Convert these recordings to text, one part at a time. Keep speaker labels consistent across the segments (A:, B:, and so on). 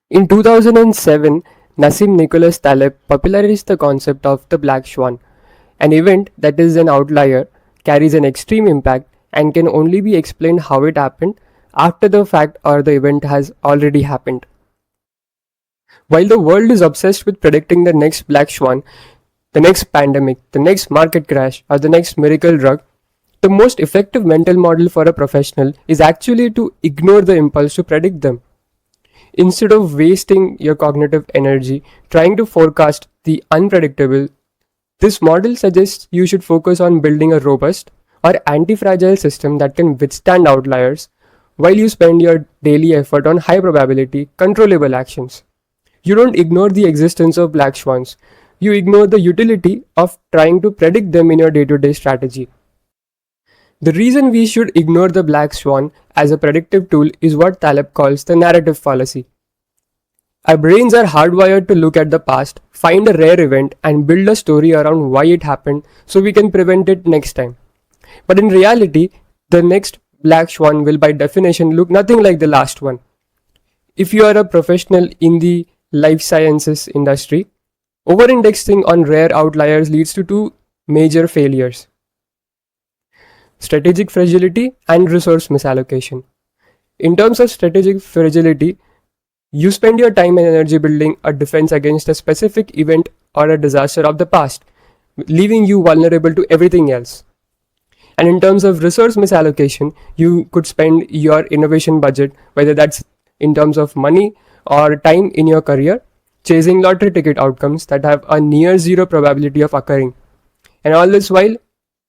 A: In 2007, Nassim Nicholas Taleb popularized the concept of the black swan, an event that is an outlier, carries an extreme impact, and can only be explained how it happened after the fact or the event has already happened. While the world is obsessed with predicting the next black swan, the next pandemic, the next market crash, or the next miracle drug, the most effective mental model for a professional is actually to ignore the impulse to predict them. Instead of wasting your cognitive energy trying to forecast the unpredictable, this model suggests you should focus on building a robust or anti-fragile system that can withstand outliers while you spend your daily effort on high probability, controllable actions. You don't ignore the existence of black swans. You ignore the utility of trying to predict them in your day-to-day strategy. The reason we should ignore the black swan as a predictive tool is what Taleb calls the narrative fallacy. Our brains are hardwired to look at the past, find a rare event, and build a story around why it happened so we can prevent it next time. But in reality, the next black swan will by definition look nothing like the last one. If you are a professional in the life sciences industry, over-indexing on rare outliers leads to two major failures: strategic fragility and resource misallocation. In terms of strategic fragility, you spend your time and energy building a defense against a specific event or a disaster of the past, leaving you vulnerable to everything else. And in terms of resource misallocation, you could spend your innovation budget, whether that's in terms of money or time in your career, chasing lottery ticket outcomes that have a near zero probability of occurring. And all this while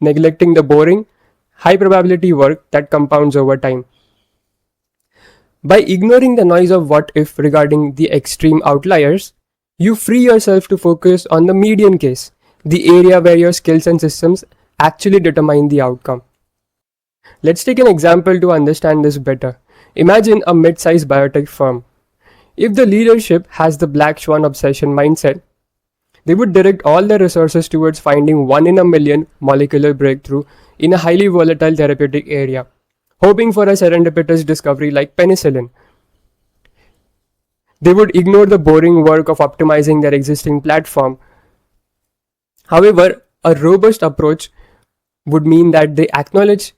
A: neglecting the boring, high probability work that compounds over time. By ignoring the noise of what if regarding the extreme outliers, you free yourself to focus on the median case, the area where your skills and systems actually determine the outcome. Let's take an example to understand this better. Imagine a mid-sized biotech firm. If the leadership has the black swan obsession mindset, they would direct all their resources towards finding one in a million molecular breakthrough in a highly volatile therapeutic area, hoping for a serendipitous discovery like penicillin. They would ignore the boring work of optimizing their existing platform. However, a robust approach would mean that they acknowledge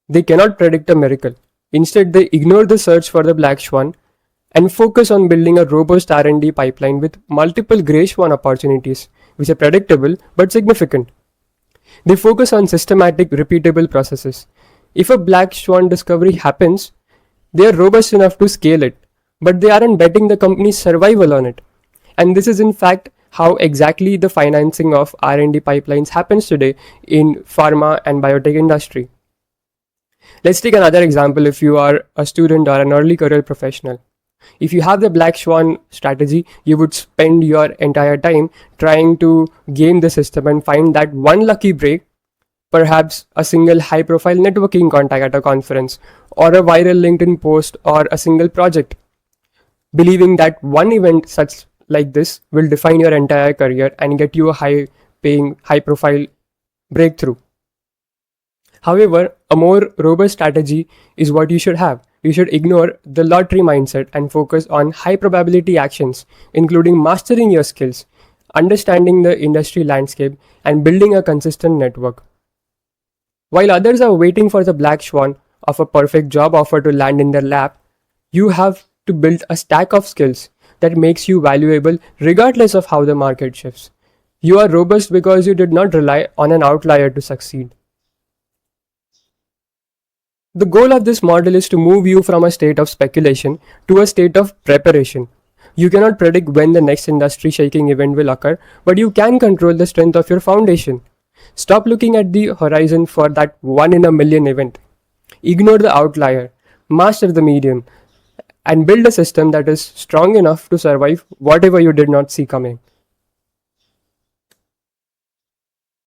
A: they cannot predict a miracle. Instead, they ignore the search for the black swan and focus on building a robust R&D pipeline with multiple grey swan opportunities, which are predictable but significant. They focus on systematic, repeatable processes. If a black swan discovery happens, they are robust enough to scale it, but they aren't betting the company's survival on it. And this is in fact how exactly the financing of R&D pipelines happens today in pharma and biotech industry. Let's take another example if you are a student or an early career professional. If you have the black swan strategy, you would spend your entire time trying to game the system and find that one lucky break, perhaps a single high profile networking contact at a conference, or a viral LinkedIn post, or a single project, believing that one event such like this will define your entire career and get you a high paying, high profile breakthrough. However, a more robust strategy is what you should have. You should ignore the lottery mindset and focus on high probability actions, including mastering your skills, understanding the industry landscape, and building a consistent network. While others are waiting for the black swan of a perfect job offer to land in their lap, you have to build a stack of skills that makes you valuable regardless of how the market shifts. You are robust because you did not rely on an outlier to succeed. The goal of this model is to move you from a state of speculation to a state of preparation. You cannot predict when the next industry shaking event will occur, but you can control the strength of your foundation. Stop looking at the horizon for that one in a million event. Ignore the outlier, master the median, and build a system that is strong enough to survive whatever you did not see coming.